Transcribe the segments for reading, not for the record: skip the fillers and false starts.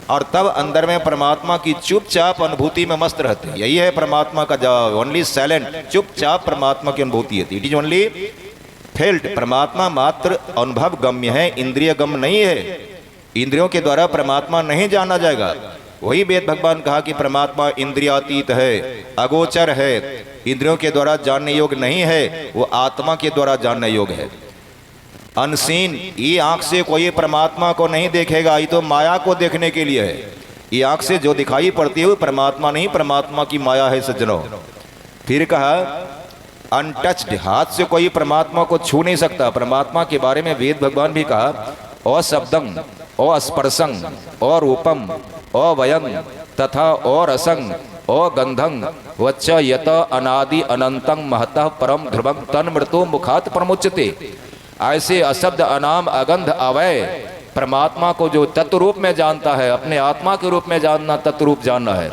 और तब अंदर में परमात्मा की चुपचाप अनुभूति में मस्त रहते हैं। यही है परमात्मा का जवाब, ओनली साइलेंट, चुपचाप परमात्मा की अनुभूति है। इट इज ओनली फेल्ट, परमात्मा मात्र अनुभव गम्य है, इंद्रिय गम्य नहीं है। इंद्रियों के द्वारा परमात्मा नहीं जाना जाएगा। वही वेद भगवान कहा कि परमात्मा इंद्रियातीत है, अगोचर है, इंद्रियों के द्वारा जानने योग्य नहीं है, वो आत्मा के द्वारा जानने योग्य है। अनसीन, ये आंख से कोई परमात्मा को नहीं देखेगा, ये तो माया को देखने के लिए है। ये आंख से जो दिखाई पड़ती है वो परमात्मा नहीं, परमात्मा की माया है सज्जनों। फिर कहा अनटच्ड, हाथ से कोई परमात्मा को छू नहीं सकता। परमात्मा के बारे में वेद भगवान भी कहा अशब्दं, अस्पर्शं, रूपम, अवयं तथा रसं, गंधं वच्च यत अनादि अनंतं महतः परम ध्रुवं तन मृत्यु मुखात प्रमुच्यते। ऐसे अशब्द, अनाम, अगंध, अवय परमात्मा को जो तत्व रूप में जानता है, अपने आत्मा के रूप में जानना, तत्व रूप जानना है,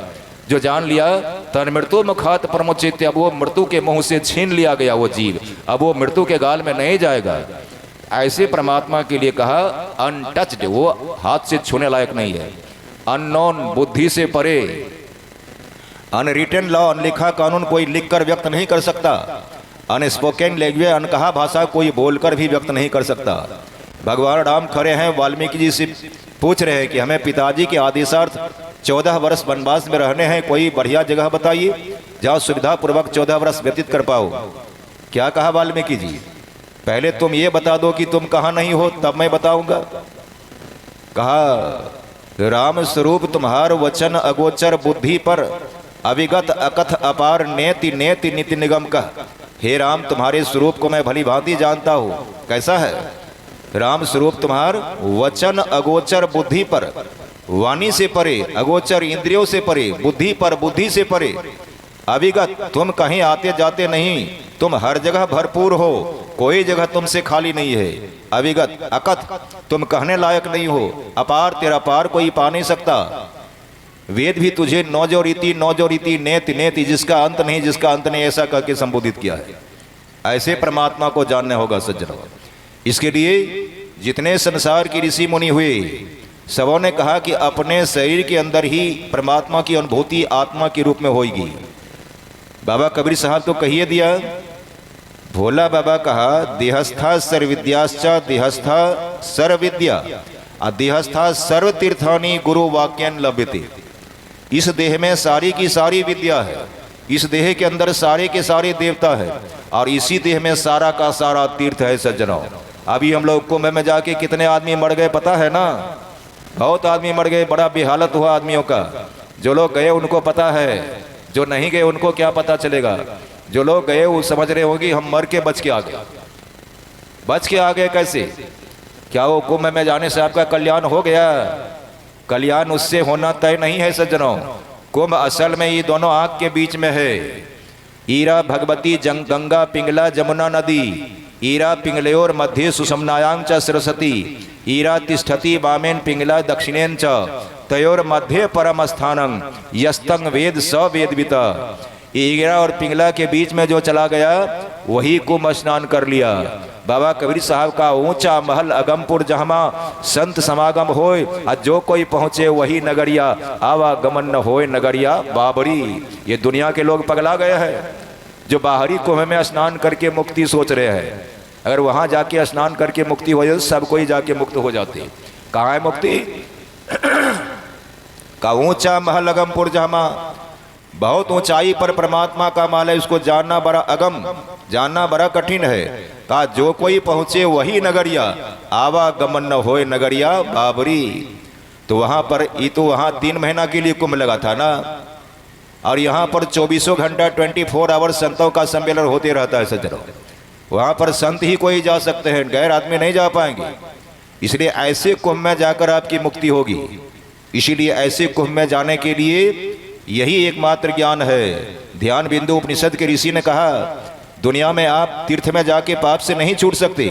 जो जान लिया तन मृत्यु मुखात प्रमुचित, अब वो मृत्यु के मुंह से छीन लिया गया वो जीव, अब वो मृत्यु के गाल में नहीं जाएगा। ऐसे परमात्मा के लिए कहा अनटच्ड, वो हाथ से छूने लायक नहीं है। अननोन, बुद्धि से परे। अनरिटन लॉ, अनलिखा कानून कोई लिखकर व्यक्त नहीं कर सकता। अनस्पोकन लैंग्वेज, अनकहा भाषा कोई बोलकर भी व्यक्त नहीं कर सकता। भगवान राम खड़े हैं, वाल्मीकि जी से पूछ रहे हैं कि हमें पिताजी के आदेशार्थ 14 वर्ष वनवास में रहने हैं, कोई बढ़िया जगह बताइए जहाँ सुविधा पूर्वक 14 वर्ष व्यतीत कर पाओ। क्या कहा वाल्मीकि जी, पहले तुम ये बता दो कि तुम कहाँ नहीं हो, तब मैं बताऊंगा। कहा राम स्वरूप तुम्हार वचन अगोचर बुद्धि पर, अविगत अकथ अपार नेति नेति निति निगम का। हे राम, तुम्हारे स्वरूप को मैं भली भांति जानता हूँ। कैसा है राम स्वरूप तुम्हार? वचन अगोचर बुद्धि पर, वाणी से परे, अगोचर इंद्रियों से परे, बुद्धि पर, बुद्धि से परे। अविगत, तुम कहीं आते जाते नहीं, तुम हर जगह भरपूर हो, कोई जगह तुमसे खाली नहीं है। अविगत, अकथ, तुम कहने लायक नहीं हो। अपार, तेरा पार कोई पा नहीं सकता। वेद भी तुझे नौजो रीति नेति नेति, जिसका अंत नहीं, जिसका अंत नहीं, ऐसा कह के संबोधित किया है। ऐसे परमात्मा को जानना होगा सज्जनों। इसके लिए जितने संसार की ऋषि मुनि हुए, सबों ने कहा कि अपने शरीर के अंदर ही परमात्मा की अनुभूति आत्मा के रूप में होगी। बाबा कबीर साहब तो कहिए दिया, भोला बाबा कहा देहस्था सर्वविद्याश्च देहस्था सर्वविद्या, देहस्था सर्व तीर्थानि गुरु वाक्यन लभ्यते। इस देह में सारी की सारी विद्या है, इस देह के अंदर सारे के सारे देवता है, और इसी देह में सारा का सारा तीर्थ है सज्जनों। अभी हम लोग कुंभ में जाके कितने आदमी मर गए पता है ना? बहुत आदमी मर गए, बड़ा बेहालत हुआ आदमियों का। जो लोग गए उनको पता है, जो नहीं गए उनको क्या पता चलेगा। जो लोग गए वो समझ रहे होंगे हम मर के बच के आ गए। बच के आ गए कैसे? क्या वो कुंभ में जाने से आपका कल्याण हो गया? कल्याण उससे होना तय नहीं है सज्जनों। कुंभ असल में ये दोनों आंख के बीच में है। ईरा भगवती गंगा पिंगला जमुना नदी, ईरा पिंगलयोर मध्य सुषमनायां च सरस्वती, ईरा तिष्ठति वामेन पिंगला दक्षिणेन च, तयोर मध्य परम स्थानं यस्तंग वेद स वेदवित। ईरा और पिंगला के बीच में जो चला गया वही कुंभ स्नान कर लिया। बाबा कबीर साहब का ऊंचा महल अगमपुर जहमा संत समागम होय, और जो कोई पहुंचे वही नगरिया, आवागमन न होय नगरिया बाबरी। ये दुनिया के लोग पगला गए हैं जो बाहरी कुंभ में स्नान करके मुक्ति सोच रहे हैं। अगर वहां जाके स्नान करके मुक्ति हो जाए सब कोई जाके मुक्त हो जाते। कहाँ है मुक्ति? का ऊंचा महल अगमपुर जहमा, बहुत ऊंचाई पर परमात्मा का माल है, उसको जानना बड़ा अगम, जानना बड़ा कठिन है। कहा जो कोई पहुंचे वही नगरिया, आवागमन न होए नगरिया बाबरी। तो वहां पर ये तो वहां 3 महीना के लिए कुंभ लगा था ना, और यहाँ पर 24 घंटा 24 आवर संतों का सम्मेलन होते रहता है सज्जनों। वहां पर संत ही कोई जा सकते हैं, गैर आदमी नहीं जा पाएंगे। इसलिए ऐसे कुंभ में जाकर आपकी मुक्ति होगी। इसीलिए ऐसे कुंभ में जाने के लिए यही एकमात्र ज्ञान है। ध्यान बिंदु उपनिषद के ऋषि ने कहा दुनिया में आप तीर्थ में जाके पाप से नहीं छूट सकते।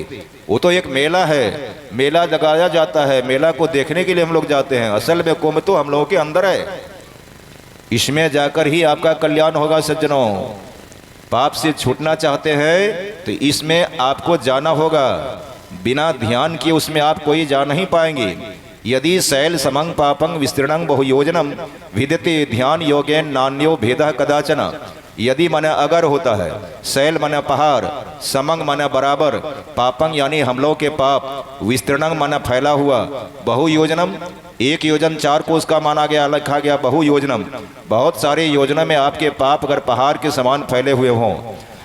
वो तो एक मेला है, मेला लगाया जाता है, मेला को देखने के लिए हम लोग जाते हैं। असल में कुंभ तो हम लोगों के अंदर है, इसमें जाकर ही आपका कल्याण होगा सज्जनों। पाप से छूटना चाहते हैं तो इसमें आपको जाना होगा। बिना ध्यान किए उसमें आप कोई जा नहीं पाएंगे। यदि शैल समंग पापंग विस्तीर्णं बहुयोजनम विदते ध्यान योगेन नान्यो भेदः कदाचन। यदि मन अगर होता है, शैल मन पहाड़, समंग मन बराबर, पापंग यानी हम लोग के पाप, विस्तीर्णं मन फैला हुआ, बहुयोजनम एक योजन 4 कोस का माना गया, लिखा गया बहुयोजनम, बहुत सारे योजना में आपके पाप अगर पहाड़ के समान फैले हुए हों,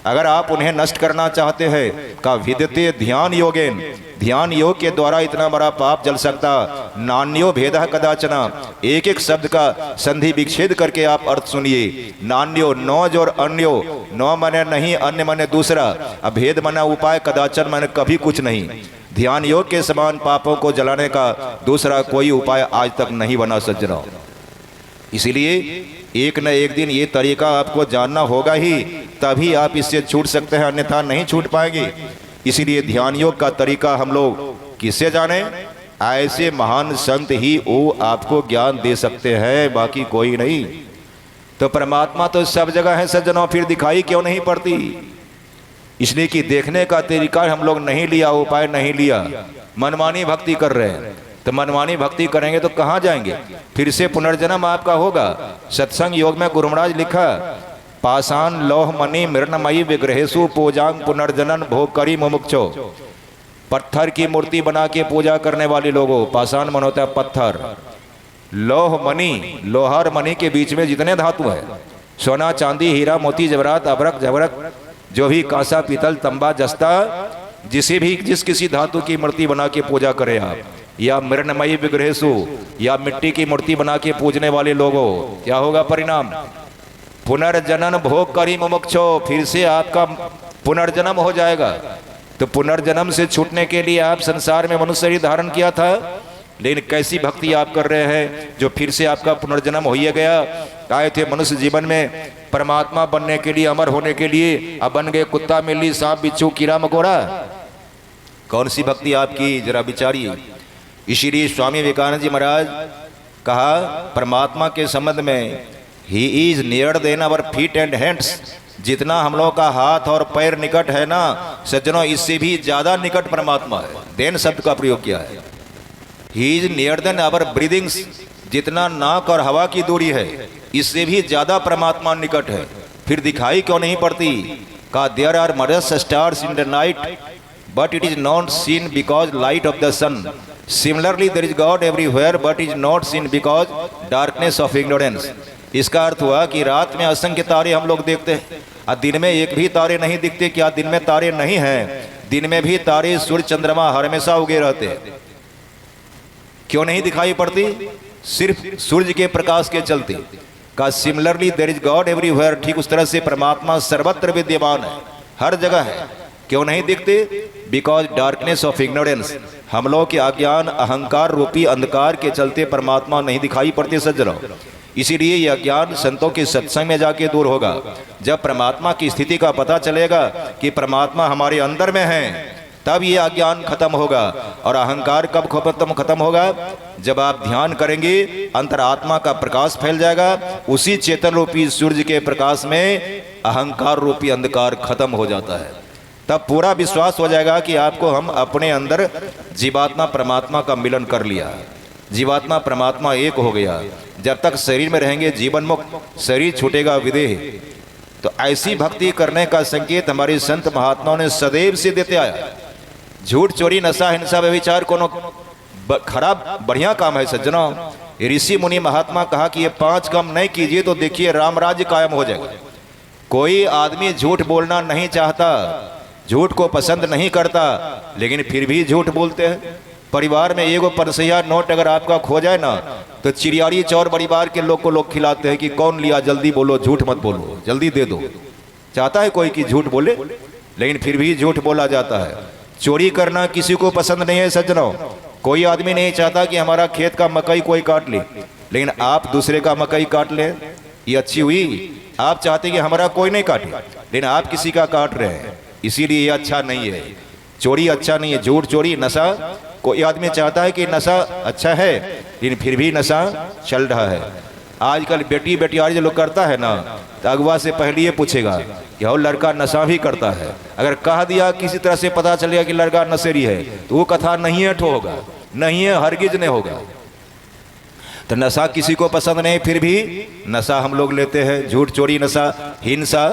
अगर आप उन्हें नष्ट करना चाहते हैं का विदते ध्यान योगेन, ध्यान योग के द्वारा इतना बड़ा पाप जल सकता। नान्यो भेदः कदाचना, एक एक शब्द का संधि विच्छेद करके आप अर्थ सुनिए। नान्यो नौज और अन्यो, नौ मने नहीं, अन्य मने दूसरा, अभेद मना उपाय, कदाचन मने कभी कुछ नहीं। ध्यान योग के समान पापों को जलाने का दूसरा कोई उपाय आज तक नहीं बना सज्जनों। इसीलिए एक न एक दिन ये तरीका आपको जानना होगा ही, तभी आप इससे छूट सकते हैं, अन्यथा नहीं छूट पाएंगे। इसीलिए ध्यान योग का तरीका हम लोग किससे जाने? ऐसे महान संत ही वो आपको ज्ञान दे सकते हैं, बाकी कोई नहीं। तो परमात्मा तो सब जगह है सज्जनों, फिर दिखाई क्यों नहीं पड़ती? इसलिए कि देखने का तरीका हम लोग नहीं लिया, उपाय नहीं लिया, मनमानी भक्ति कर रहे हैं। तो मनमानी भक्ति करेंगे तो कहाँ जाएंगे? फिर से पुनर्जन्म आपका होगा। सत्संग योग में गुरु महाराज लिखा, पाषाण लौह मणि मृणमयी विग्रहेशु पूजांग पुनर्जनन भोग करी मुमुक्षो। पत्थर की मूर्ति बना के पूजा करने वाले लोगों, पाषाण मन होता है पत्थर, लौह मणि, लोहार मणि के बीच में जितने धातु है, सोना चांदी हीरा मोती जवरात अबरक जबरक, जो भी कांसा पीतल तंबा जस्ता, जिस किसी धातु की मूर्ति बना के पूजा करें आप, या मृणमयी विग्रहेशु, या मिट्टी की मूर्ति बना के पूजने वाले लोगों, क्या होगा परिणाम? पुनर्जनन भोग करी मुमुक्षो, फिर से आपका पुनर्जन्म हो जाएगा। तो पुनर्जन्म से छूटने के लिए आप संसार में मनुष्य शरीर धारण किया था, लेकिन कैसी भक्ति आप कर रहे हैं जो फिर से आपका पुनर्जन्म हो ही गया? आए थे मनुष्य जीवन में परमात्मा बनने के लिए, अमर होने के लिए, अब बन गए कुत्ता मिली सांप बिच्छू कीड़ा मकोड़ा। कौन सी भक्ति आपकी, जरा विचारिए। इसीलिए स्वामी विवेकानंद जी महाराज कहा परमात्मा के संबंध में, he is near than our feet and hands, जितना हम लोग का हाथ और पैर निकट है ना सज्जनों, इससे भी ज्यादा निकट परमात्मा है। देन शब्द का प्रयोग किया है। He is near than our breathings, जितना नाक और हवा की दूरी है इससे भी ज्यादा परमात्मा निकट है। फिर दिखाई क्यों नहीं पड़ती? का there are mothers stars in the night but it is not seen because light of the sun. Similarly there is God everywhere but is not seen because darkness of ignorance. इसका अर्थ हुआ कि रात में असंख्य तारे हम लोग देखते हैं और दिन में एक भी तारे नहीं दिखते। क्या दिन में तारे नहीं हैं? दिन में भी तारे सूर्य चंद्रमा हमेशा उगे रहते हैं। क्यों नहीं दिखाई पड़ती? सिर्फ सूर्य के प्रकाश के चलते। का similarly there is God everywhere, ठीक उस तरह से परमात्मा सर्वत्र विद्यमान है, हर जगह है। क्यों नहीं दिखते? बिकॉज डार्कनेस ऑफ इग्नोरेंस, हम लोग के अज्ञान अहंकार रूपी अंधकार के चलते परमात्मा नहीं दिखाई पड़ते सज्जनों। इसीलिए यह ज्ञान संतों के सत्संग में जाके दूर होगा। जब परमात्मा की स्थिति का पता चलेगा कि परमात्मा हमारे अंदर में है, तब ये अज्ञान खत्म होगा। और अहंकार कब खत्म होगा? जब आप ध्यान करेंगे, अंतरात्मा का प्रकाश फैल जाएगा, उसी चेतन रूपी सूर्य के प्रकाश में अहंकार रूपी अंधकार खत्म हो जाता है। तब पूरा विश्वास हो जाएगा कि आपको हम अपने अंदर जीवात्मा परमात्मा का मिलन कर लिया, जीवात्मा परमात्मा एक हो गया। जब तक शरीर में रहेंगे जीवन मुक्त, शरीर छूटेगा विदेह। तो ऐसी भक्ति करने का संकेत हमारे संत महात्माओं ने सदैव से देते आया। झूठ चोरी नशा हिंसा व्यभिचार कोनो खराब बढ़िया काम है सज्जनों। ऋषि मुनि महात्मा कहा कि ये 5 काम नहीं कीजिए तो देखिए राम राज्य कायम हो जाएगा। कोई आदमी झूठ बोलना नहीं चाहता, झूठ को पसंद नहीं करता, लेकिन फिर भी झूठ बोलते हैं। परिवार में एगो परसैया नोट अगर आपका खो जाए ना, तो चिड़ियारी चौर परिवार के लोग को लोग खिलाते हैं कि कौन लिया, जल्दी बोलो, झूठ मत बोलो, जल्दी दे दो। चाहता है कोई कि झूठ बोले, लेकिन फिर भी झूठ बोला जाता है। चोरी करना किसी को पसंद नहीं है सज्जनों। कोई आदमी नहीं चाहता कि हमारा खेत का मकई कोई काट ले, लेकिन आप दूसरे का मकई काट ले, ये अच्छी हुई? आप चाहते कि हमारा कोई नहीं काटे, लेकिन आप किसी का काट रहे हैं, इसीलिए ये अच्छा नहीं है। चोरी अच्छा नहीं है, झूठ चोरी नशा। कोई आदमी चाहता है कि नशा अच्छा है, लेकिन फिर भी नशा चल रहा है। आजकल बेटी बेटियारी जो लोग करता है ना, तो अगवा से पहले ये पूछेगा कि वो लड़का नशा भी करता है। अगर कह दिया किसी तरह से पता चलेगा कि लड़का नशेरी है, तो वो कथा नहीं है ठो होगा। नहीं है, हरगिज नहीं होगा। तो नशा किसी को पसंद नहीं, फिर भी नशा हम लोग लेते हैं। झूठ, चोरी, नशा, हिंसा।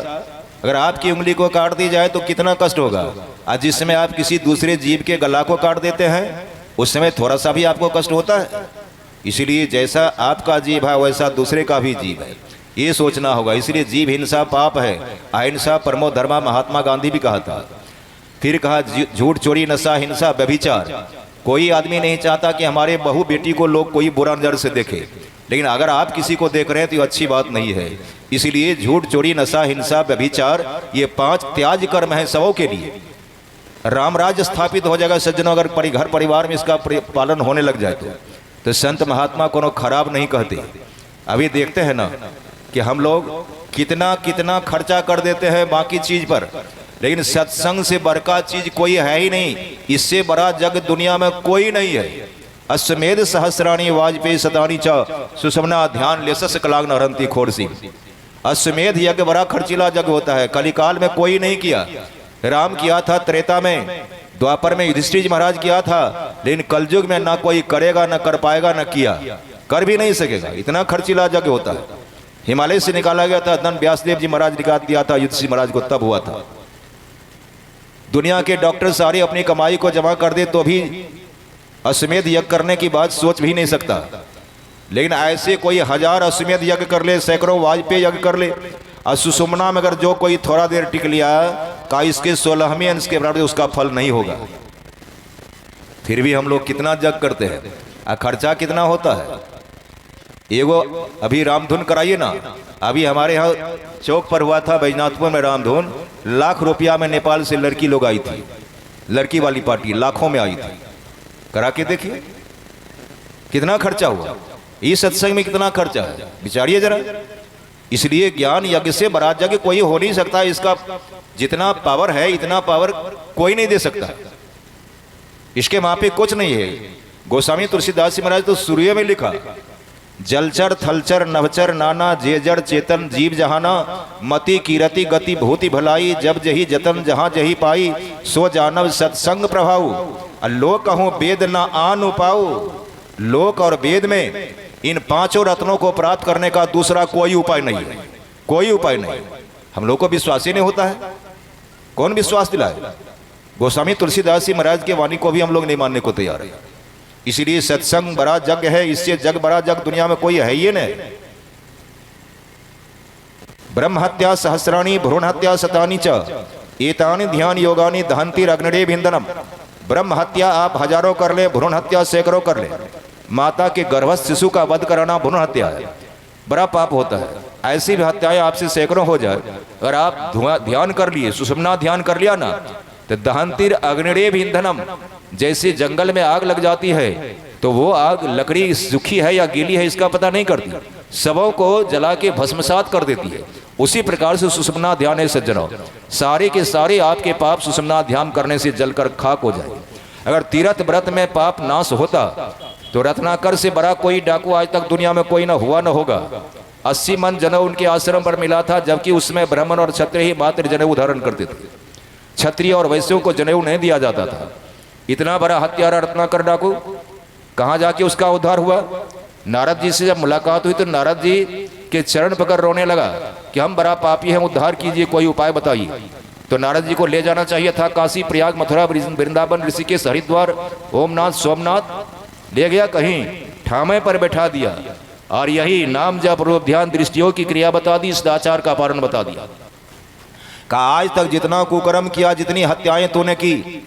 अगर आपकी उंगली को काट दी जाए तो कितना कष्ट होगा, और जिस समय आप किसी दूसरे जीव के गला को काट देते हैं उस समय थोड़ा सा भी आपको कष्ट होता है। इसीलिए जैसा आपका जीव है वैसा दूसरे का भी जीव है, ये सोचना होगा। इसलिए जीव हिंसा पाप है, अहिंसा परमो धर्मा, महात्मा गांधी भी कहा था। फिर कहा झूठ, चोरी, नशा, हिंसा, व्यभिचार। कोई आदमी नहीं चाहता कि हमारे बहू बेटी को लोग कोई बुरा नजर से देखे, लेकिन अगर आप किसी को देख रहे हैं तो ये अच्छी बात नहीं है। इसीलिए झूठ, चोरी, नशा, हिंसा, व्यभिचार ये 5 त्याज कर्म है सबों के लिए। राम राज्य स्थापित हो जाएगा सज्जनों, अगर घर परिवार में इसका पालन होने लग जाए तो संत महात्मा को खराब नहीं कहते। अभी देखते हैं ना कि हम लोग कितना कितना खर्चा कर देते हैं बाकी चीज पर, लेकिन सत्संग से बड़का चीज कोई है ही नहीं। इससे बड़ा जग दुनिया में कोई नहीं है। अश्वमेध सहस्राणी वाजपेयी शतानी च सुषमना ध्यान लेसस कलांग नरंती खोरसी। अश्वमेध यज्ञ बड़ा खर्चीला यज्ञ होता है। कलिकाल में कोई नहीं किया, राम किया था, त्रेता में, द्वापर में युधिष्ठिर जी महाराज किया था, लेकिन कलयुग में ना कोई करेगा, ना कर पाएगा, ना किया, कर भी नहीं सकेगा। इतना खर्चीला यज्ञ होता है। हिमालय से निकाला गया था धन, व्यासदेव जी महाराज निकाल दिया था युधिष्ठिर महाराज को, तब हुआ था। दुनिया के डॉक्टर सारे अपनी कमाई को जमा कर दे तो भी अश्वमेध यज्ञ करने की बात सोच भी नहीं सकता। लेकिन ऐसे कोई 1000 अश्वमेध यज्ञ कर ले, सैकड़ों वाजपेयी यज्ञ कर ले, और सुषुम्ना में अगर जो कोई थोड़ा देर टिक लिया का इसके 16वें अंश के बराबर उसका फल नहीं होगा। फिर भी हम लोग कितना यज्ञ करते हैं, और खर्चा कितना होता है। एगो अभी रामधुन कराइए ना, अभी हमारे यहाँ चौक पर हुआ था बैजनाथपुर में रामधुन, लाख रुपया में नेपाल से लड़की लोग आई थी, लड़की वाली पार्टी लाखों में आई थी। करा के देखिए कितना खर्चा हुआ। इस सत्संग में कितना खर्चा है, विचारिए जरा। इसलिए ज्ञान यज्ञ से बड़ा यज्ञ कोई हो नहीं सकता। इसका जितना पावर है इतना पावर कोई नहीं दे सकता। इसके मापे कुछ नहीं है। गोस्वामी तुलसीदास जी महाराज तो सूर्य में लिखा, जलचर थलचर नभचर नाना जे जड़ चेतन जीव जहाना, मति कीरति गति भूति भलाई, जब जही जतन जहां जही पाई, सो जानव सत्संग प्रभाव। लोक कहूं वेद न आन उपाऊ। लोक और वेद में इन 5 रत्नों को प्राप्त करने का दूसरा कोई उपाय नहीं है, कोई उपाय नहीं। हम लोग को विश्वास ही नहीं होता है, कौन विश्वास दिलाए। गोस्वामी तुलसीदास जी महाराज के वाणी को भी हम लोग नहीं मानने को तैयार है। इसीलिए सत्संग बड़ा जग है, इससे जग बड़ा जग दुनिया में कोई है ही नहीं। ब्रह्म हत्या सहस्राणी भ्रूण हत्या शतानी च एतानि ध्यान योगानी दहंती अग्निदेव इंधनम। ब्रह्म हत्या आप हजारों कर ले, भ्रूण हत्या सैकड़ों कर ले। माता के गर्भस्थ शिशु का वध कराना भ्रूण हत्या है, बड़ा पाप होता है। ऐसी भी हत्याएं आपसे सैकड़ों हो जाए, अगर आप ध्यान कर लिए, सुषुम्ना ध्यान कर लिया ना, तो दहंतीर अग्निदेव ईंधनम। जैसे जंगल में आग लग जाती है तो वो आग लकड़ी सूखी है या गीली है इसका पता नहीं करती, सबों को जला के भस्मसात कर देती है। उसी प्रकार से सुषुम्ना ध्यान है सज्जनों, सारे के सारे आपके पाप सुषुम्ना ध्यान करने से जलकर खाक हो जाए। अगर तीर्थ व्रत में पाप नाश होता तो रत्नाकर से बड़ा कोई डाकू आज तक दुनिया में कोई ना हुआ न होगा। 80 मन जनेऊ उनके आश्रम पर मिला था, जबकि उसमें ब्राह्मण और क्षत्रिय ही मात्र जनेऊ धारण करते थे। क्षत्रिय और वैश्यों को जनेऊ नहीं दिया जाता था। इतना बड़ा हत्यारा रत्नाकर डाकू कहाँ जाके उसका उद्धार हुआ। नारद जी से जब मुलाकात हुई तो नारद जी के चरण पकड़ रोने लगा कि हम बड़ा पापी हैं, उद्धार कीजिए, कोई उपाय बताइए। तो नारद जी को ले जाना चाहिए था काशी, प्रयाग, मथुरा, वृंदावन, ऋषिकेश, हरिद्वार, ओमनाथ, सोमनाथ। ले गया कहीं ठामे पर बैठा दिया और यही नाम जप रूप ध्यान दृष्टियों की क्रिया बता दी, सदाचार का पालन बता दिया। कहा आज तक जितना कुकर्म किया, जितनी हत्याएं तूने की,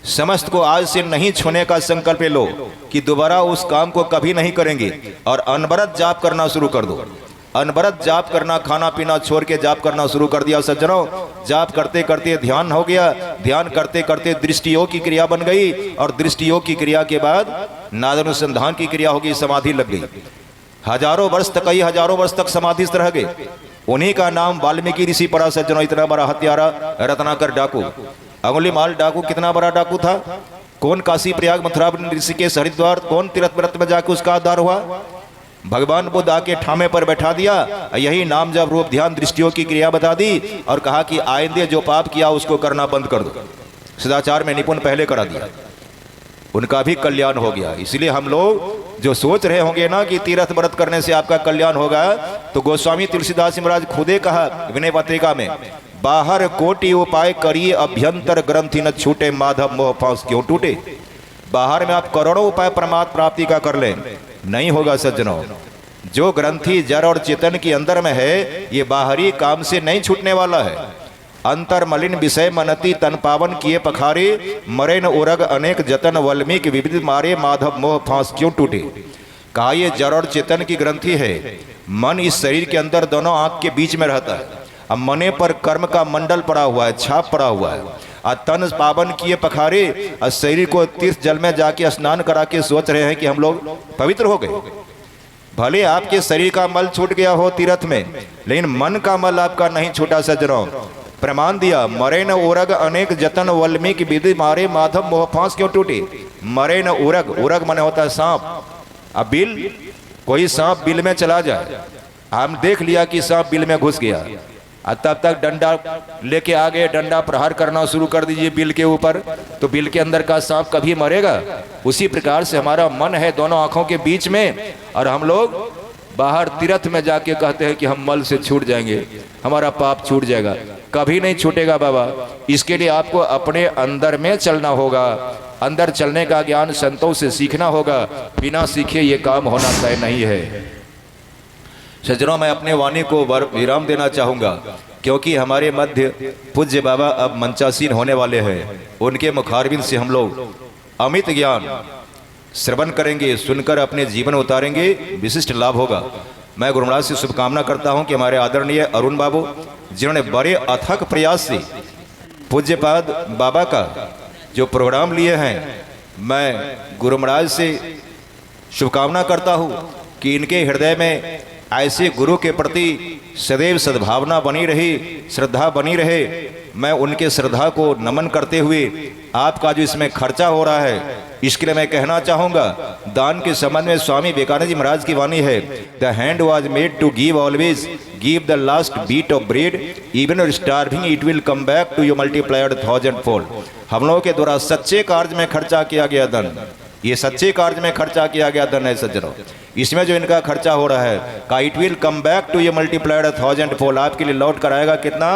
समस्त को आज से नहीं छूने का संकल्प लो कि दोबारा उस काम को कभी नहीं करेंगे। और अनवरत जाप करना शुरू कर दो। अनवरत जाप करना, खाना पीना छोड़ के जाप करना शुरू कर दिया सज्जनों। जाप करते करते ध्यान हो गया, ध्यान करते करते दृष्टियोग की क्रिया बन गई, और दृष्टियोग की क्रिया के बाद नादानुसंधान की क्रिया होगी, समाधि लग गई। हजारों वर्ष तक, कई हजारों वर्ष तक समाधिस्थ रह गए। उन्हीं का नाम वाल्मीकि ऋषि पड़ा सज्जनों। इतना बड़ा हत्यारा रत्नाकर डाकू, अंगुलीमाल डाकू कितना बड़ा डाकू था। कौन काशी, प्रयाग, मथुरा, ऋषिकेश, हरिद्वार, कौन तीर्थ व्रत में जाके उसका उद्धार हुआ। भगवान बुद्ध आके ठामे पर बैठा दिया, यही नाम जप रूप ध्यान दृष्टियों की क्रिया बता दी और कहा कि आइंदे जो पाप किया उसको करना बंद कर दो। सदाचार में निपुण पहले करा दिया। उनका भी कल्याण हो गया। इसलिए हम लोग जो सोच रहे होंगे ना कि तीर्थ व्रत करने से आपका कल्याण होगा, तो गोस्वामी तुलसीदास जी महाराज खुदे कहा विनय पत्रिका में, बाहर कोटि उपाय करिए अभ्यंतर ग्रंथि न छूटे, माधव मोह पास क्यों टूटे। बाहर में आप करोड़ों उपाय परमात्मा प्राप्ति का कर लें, नहीं होगा सज्जनों। जो ग्रंथि जड़ और चेतन के अंदर में है, ये बाहरी काम से नहीं छूटने वाला है। अंतर मलिन विषय मनति तन पावन किए पखारे, मरे न उरग अनेक जतन वल्मीक विविध मारे, माधव मोह फांस क्यों टूटे। कहा ये जड़ और चेतन की ग्रंथि है। मन इस शरीर के अंदर दोनों आंख के बीच में रहता है। अब मने पर कर्म का मंडल पड़ा हुआ है, छाप पड़ा हुआ है। और तन पावन किए पखारे, और शरीर को तीर्थ जल में जाके स्नान करा के सोच रहे हैं कि हम लोग पवित्र हो गए। भले आपके शरीर का मल छूट गया हो तीर्थ में, लेकिन मन का मल आपका नहीं छूटा सज्जनों। प्रमाण दिया, मरे न उरग अनेक जतन वल्मीक विधि मारे, माधव मोह फांस क्यों टूटे। मरे न उरग, उरग माने होता है सांप। अब बिल, कोई सांप बिल में चला जाए, हम देख लिया कि सांप बिल में घुस गया, तब तक डंडा लेके आगे डंडा प्रहार करना शुरू कर दीजिए बिल के ऊपर, तो बिल के अंदर का सांप कभी मरेगा। उसी प्रकार से हमारा मन है दोनों आंखों के बीच में, और हम लोग बाहर तीर्थ में जाके कहते हैं कि हम मल से छूट जाएंगे, हमारा पाप छूट जाएगा। कभी नहीं छूटेगा बाबा। इसके लिए आपको अपने अंदर में चलना होगा। अंदर चलने का ज्ञान संतों से सीखना होगा, बिना सीखे ये काम होना तय नहीं है। सज्जनों, मैं अपने वाणी को विराम देना चाहूँगा, क्योंकि हमारे मध्य पूज्य बाबा अब मंचासीन होने वाले हैं। उनके मुखारबिंद से हम लोग अमित ज्ञान श्रवण करेंगे, सुनकर अपने जीवन उतारेंगे, विशिष्ट लाभ होगा। मैं गुरु महाराज से शुभकामना करता हूं कि हमारे आदरणीय अरुण बाबू, जिन्होंने बड़े अथक प्रयास से पूज्यपाद बाबा का जो प्रोग्राम लिए हैं, मैं गुरु महाराज से शुभकामना करता हूं कि इनके हृदय में ऐसे गुरु के प्रति सदैव सद्भावना बनी रही, श्रद्धा बनी रहे। मैं उनके श्रद्धा को नमन करते हुए आपका जो इसमें खर्चा हो रहा है, इसके लिए मैं कहना चाहूँगा, दान के संबंध में स्वामी विवेकानंद जी महाराज की वाणी है, the hand was made to give always, give the last beat of bread, even starving it will come back to you multiplied 1000-fold। हम लोगों के द्वारा सच्चे कार्य में खर्चा किया गया धन, ये सच्चे कार्य में खर्चा किया गया धन है सज्जनों। इसमें जो इनका खर्चा हो रहा है, का it will come back to you multiplied 1000-fold, आपके लिए लौट कर आएगा कितना,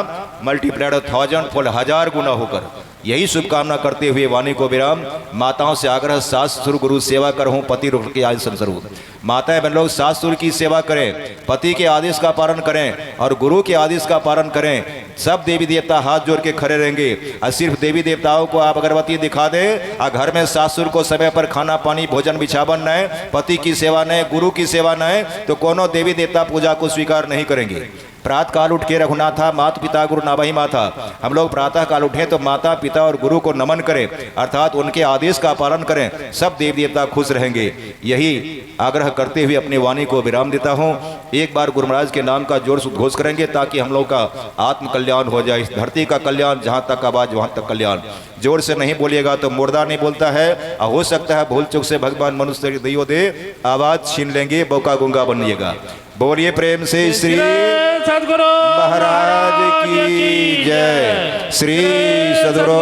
मल्टीप्लाइड 1000-fold, 1000 गुना होकर। यही शुभकामना करते हुए वाणी को विराम। माताओं से आग्रह, सास ससुर गुरु सेवा कर हूँ, पति रुक के आज संसरू। माताएं बहन लोग सास ससुर की सेवा करें, पति के आदेश का पालन करें और गुरु के आदेश का पालन करें। सब देवी देवता हाथ जोड़ के खड़े रहेंगे, और सिर्फ देवी देवताओं को आप अगरबत्ती दिखा दें, और घर में सास ससुर को समय पर खाना पानी भोजन बिछावन न है, पति की सेवा न है, गुरु की सेवा न है, तो कोनो देवी देवता पूजा को स्वीकार नहीं करेंगे। प्रातः काल उठ के रघुनाथा माता पिता गुरु नाभि माता, हम लोग प्रातः काल उठे तो माता पिता और गुरु को नमन करें, अर्थात उनके आदेश का पालन करें, सब देव देवता खुश रहेंगे। यही आग्रह करते हुए अपनी वाणी को विराम देता हूँ। एक बार गुरु महाराज के नाम का जोर से उद्घोष करेंगे, ताकि हम लोग का आत्म कल्याण हो जाए, इस धरती का कल्याण, जहाँ तक आवाज वहाँ तक कल्याण। जोर से नहीं बोलिएगा तो मुर्दा नहीं बोलता है, और हो सकता है भूल चूक से भगवान मनुष्य दियो दे आवाज छीन लेंगे, बौका गुंगा बनिएगा। बोलिए प्रेम से श्री सद्गुरु महाराज की जय, श्री सद्गुरु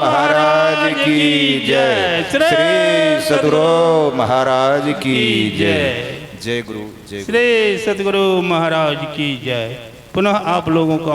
महाराज की जय, श्री सद्गुरु महाराज की जय। जय गुरु, जय श्री सद्गुरु महाराज की जय। पुनः आप लोगों को